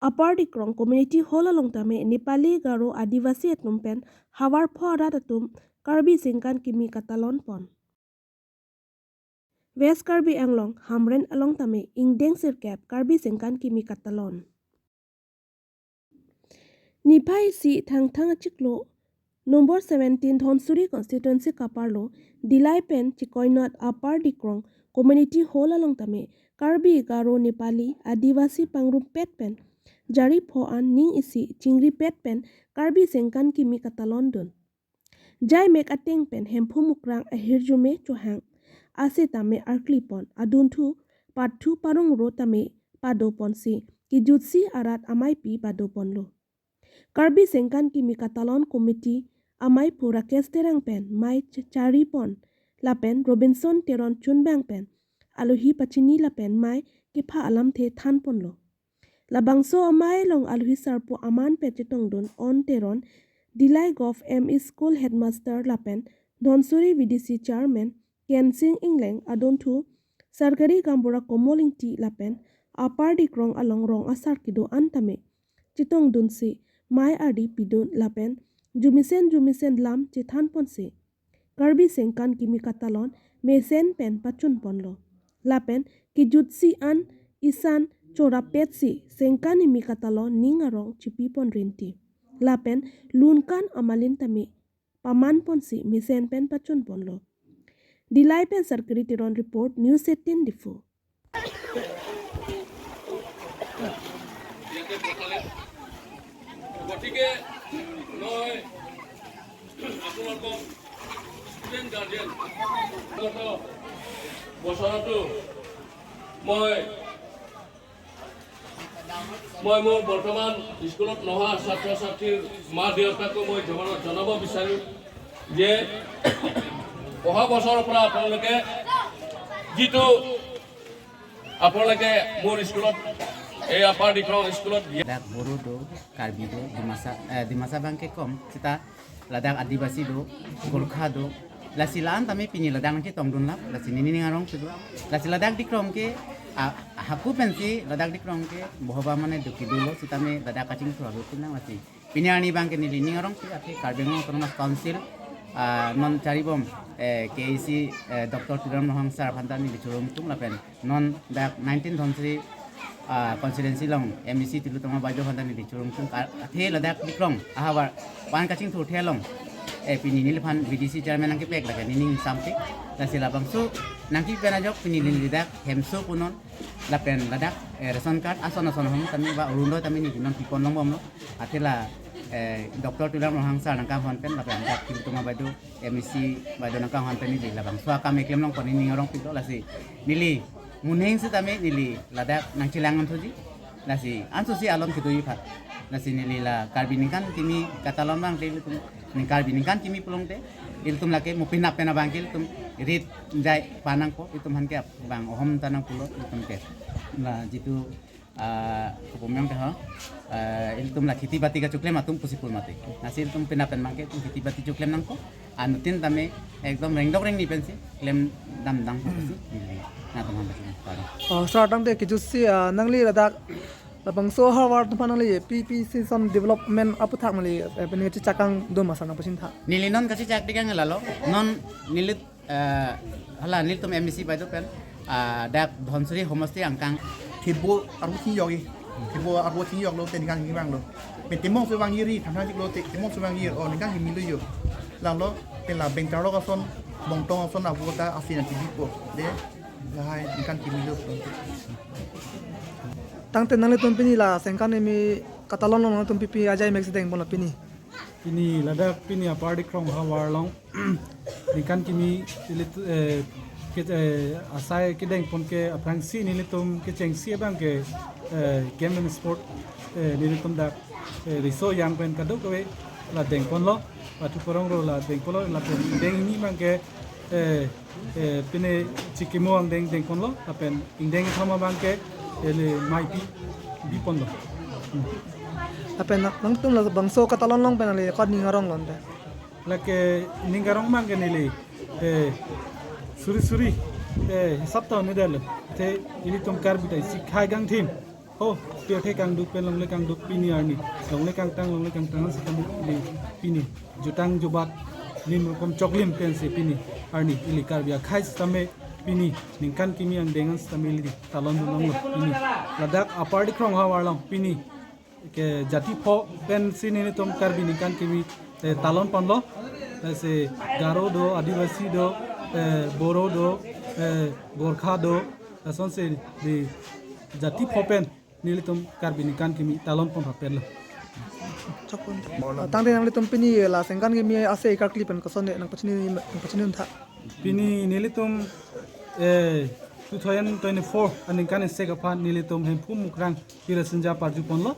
Upper Dikrong community hall along tame Nepali Garo Adivasi etumpen hawar phora tatum Karbi singkan kimi katalon pon. West Karbi Anglong hamren along tame ingdeng sirkap Karbi singkan kimi katalon. Nipai si thang achiklo Number 17 Dhonsuri constituency kaparlo Dilai pen chikoinat Upper Dikrong community hall along tame Karbi Garo Nepali Adivasi pangrum pet pen Jari pho an ning isi chingri pet pen Karbi sengkan kimi katalon dun. Jai mek ateng pen hemphu mukrang ahirjume chohang. Ase tame arklipon aduntu pathu parong ro tame padopon si kijutsi arat amai pi padopon lo. Karbi sengkan kimi katalon committee amai pura kesterang pen mai chari pon lapen Robinson teron chunbang pen aluhi pachini lapen mai kipha alam the than pon lo. Labangso amai long aluhi sarpo aman pechetong dun on teron Dilai Gov M School Headmaster Lapen Dhonsuri VDC Chairman Kensing Ingleng Adontu Sarkari Gambura Komoling T Lapen Upper Dikrong along rong asar kido antame Chitong dun si Mai Adi Pidun Lapen Jumisen lam Chithan Ponse Karbi sengkan kimi katalon mesen pen pachun ponlo Lapen kijutsi an isan Chora petsi sengkan imi katalon ningarong chipi pon rinti. Lapen lunkan amalin tami paman ponsi misen pen pachun ponlo. Dilai pen sarkari tiron report news 18 difu. গতিকে মই আপোনালোকক student Guardian গত বছৰতো মই মোৰ বৰ্তমান স্কুলত নহা ছাত্ৰ ছাত্ৰীৰ মা দেউতাকো মই জীৱনত জনাব বিচাৰোঁ যে অহা বছৰৰ পৰা আপোনালোকে যিটো আপোনালোকে মোৰ স্কুলত এই আপাৰ দিক্ৰং স্কুলত লাদাখ বড়ো do কাৰ্বি do ডিমাচা বাংকে কম চিতা লাদাখ আদিবাসী do Gorkha do lasilaan tami pini ladang ke tongdun lap lasi nini ngarong tu lasi ladak dikrong ke haku pensi ladak dikrong ke bohaba mane duki dulu si tami ladak kacing tu haru tu na lasi pini ani bang ke nini ngarong tu ati Karbeng autonomous council non caribom KAC Dr. Tiram Nohang Sar Phantani dicurum tung lapen non dak 19 Dhonsuri constituency long MEC tilu tama bajo Phantani dicurum tung the ladak dikrong ahabar pan kacing tu the long pini nilphan VDC chairman nangki pek laga nining sampi la sila bangsu nangki penajok pini lidak hemso punon la pen ladak ration card ason hom tami ba urundo tami ni non pikon long bom atela Dr. Tilam Nohang Sar nangka hon pen la pen dak tilu tama bajo MEC bajo nangka hon pen ni la bangsu aka meklem long poni ning orang pito la si nili muneng si tami nili ladak nang cilangan tuji la si ansu si alom kitui phat la si nili la karbinikan kimi katalon bang telu ningkar biningkan kimi pulong te iltum lake mupinap pena bangkil tum rit jai panang ko itum hanke bang ohom tanang pulo itum te la jitu kupumyang te ha iltum la khiti bati ka chuklem atum pusipul mate nasil tum pinapen mangke tum khiti bati chuklem nang ko anutin tame ekdom rengdok reng ni pensi klem dam dang pusi na tum han bachun startang te kijusi nangli ladak bangso Harvard panali PPC son development aputhak mali peni chakang do masana pasin tha nilinon kasi chak dikang lalo non nilit hala nil tum MEC by do pen dak Dhonsuri homestay angkang thibo aru thi yogi thibo aru thi yog lo ten kan hi bang lo pe timong se bang yiri thana jik lo te timong se bang yir o ni kan hi milu yo lang lo pen la beng taro ka son bong tong son abu ta afina ti ko de la hai ni kan ki milu tang te nangli tumpini la sengkan emi katalon long tum pipi ajai mex deng bon pini pini ladak pini Upper Dikrong hawar long nikan kimi tilit ke asai ke deng pon ke aprang si nilitum ke cheng si bang ke game and sport nilitum dak riso yang pen kadok we la deng pon lo patu porong ro la deng pon lo la pen deng ni bang ke pini chikimo ang deng pon lo apen indeng thama bang ke ele mai pi pon lo apen nang tum la bangso katalon long penali kod ni ngarong lon te la ke ningarong mang ke nili suri hisab ta medal te ini tum kar bitai sikhai gang thim ho pia the kang duk pen long le kang duk pini arni long le kang tang se tam li pini jutang jubat lim kom choklim pen se pini arni ili karbia khai stame pini ningkan kimi ang dengan stame li talon long lo pini ladak apar di krong hawar long pini ke jati pho pen sini ni tom karbi ningkan kimi talon pon lo se garo do adivasi do boro do gorkha do son se di jati pho pen nilitum karbinikan kimi talon pon hapel chokon tang de nang le tum pini la sengkan ge mi ase ikar clip en ko son nang pachini tha pini nilitum 2024 aninkan segapa nilitum hempum mukrang pirasinja parju ponlo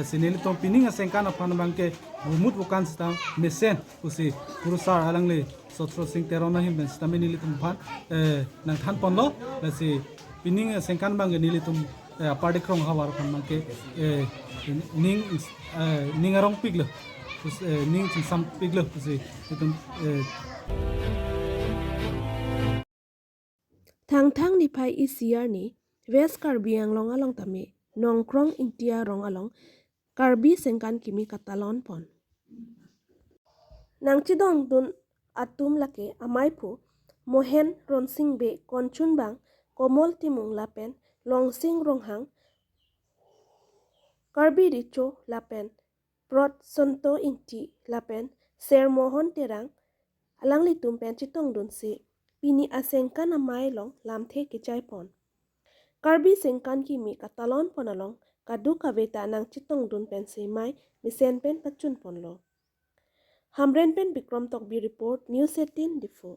se nilitum pining asengkan apan bangke bumut bukan sta mesen usi kurusar alangle sotro sing terona him ben sta nilitum pan nang than ponlo se pining asengkan bangke nilitum aparti krong hawar kan make ning arong piglo ning sam piglo se itu thang ni phai isiar ni west karbi anglong along tame nongkrong intia rong along karbi sengkan kimi katalon pon nangchidong dun atum lake amaipu mohen ronsing be konchun bang komol timung lapen longsing ronghang karbi richo lapen prot sonto inti lapen ser mohon terang alang litum pen chitong dun se pini asengkan amai long lamthe kichai pon karbi sengkan kimi katalon pon along kadu kaveta nang chitong dun pen se mai misen pen pachun pon lo hamren pen bikram tokbi report news 18 difo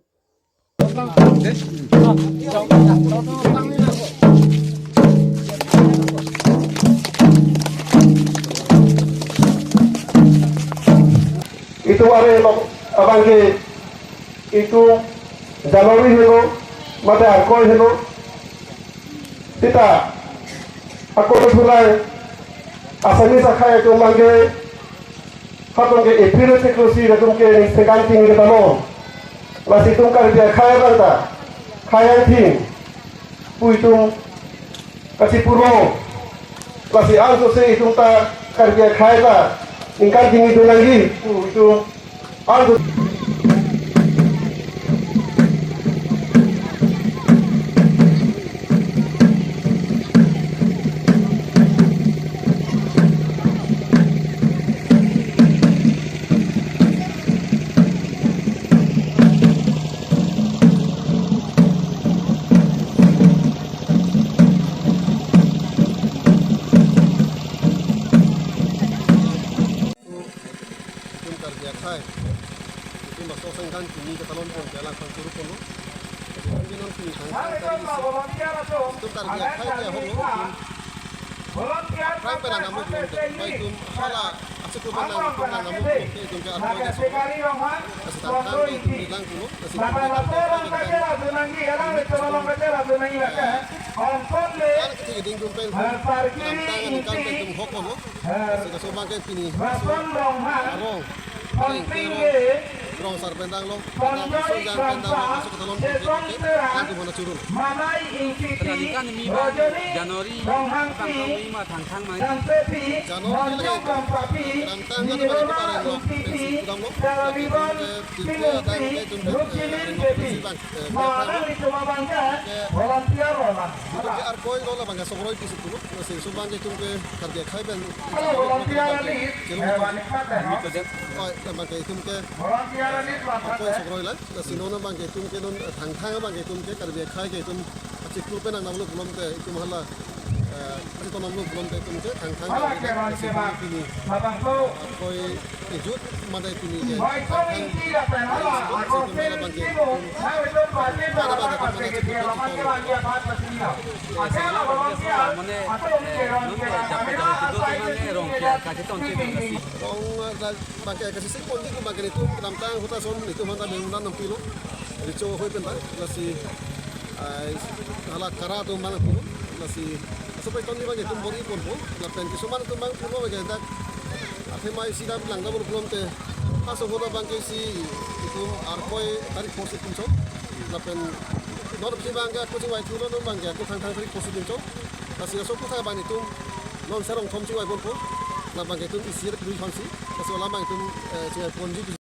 itu are abangke itu Januari helo mate arkoi helo kita aku tulai asani sakhai to mangke hatong ke April se krosi ratum ke sekan ting ke tamo lasi tum kar dia khaya barta khaya ting pui tum kasi puro lasi anso se itum ta kar dia khaya ta ningkan ting itu lagi itu anso sengkan kimi ke talon pon jalan kan suruh pon ini non kimi kan itu kan dia khai dia holo khai pera namu baik tum hala asuk pun nang namu itu ke arko ke so asal kan itu bilang kulo asal ding tum pen tangan kan tum hokon lo so bangke pini arong Rong sar pendang lo, sunjang pendang lo masuk ke dalam putih, nanti mana curun. Tradikan mi Januari tangkang lima tangkang mai. Januari lagi, tangkang kan mana kita lo, pensi kudang lo, tapi ke tiga dan ke tunda pensi bang. Itu ke arkoi lo lah bangga sobroi pisu dulu, masih subang ke tunggu kerja khai ben. Bang ke itu ke aku sobroi lah, sinona bang ke tum ke non tangkang bang ke tum ke kerja khai ke tum acik lu penang namlu belum ke itu malah itu namlu belum ke tum ke tangkang ke sini aku ejut mana ini ke tangkang itu malah bang ke mana bang ke mana cik lu bang ke kasih sing pon itu bang ke itu tangkang hutan son itu mana bangunan 6 kilo rico hoi pentai lasi ala kara tu mana pun lasi supaya ton ni bang itu bori pun lapen ki suman tu bang pun bang dak ate mai sidam bilang dah belum teh asal hoda bang ke si itu arkoi tarik posit pun so lapen dor si bang aku si wai tu bang aku tang tarik posit pun so lasi so ku bang itu non sarong thom chu ai bon po la bang ke tum isir dui khang si so la bang tum chu ai pon ji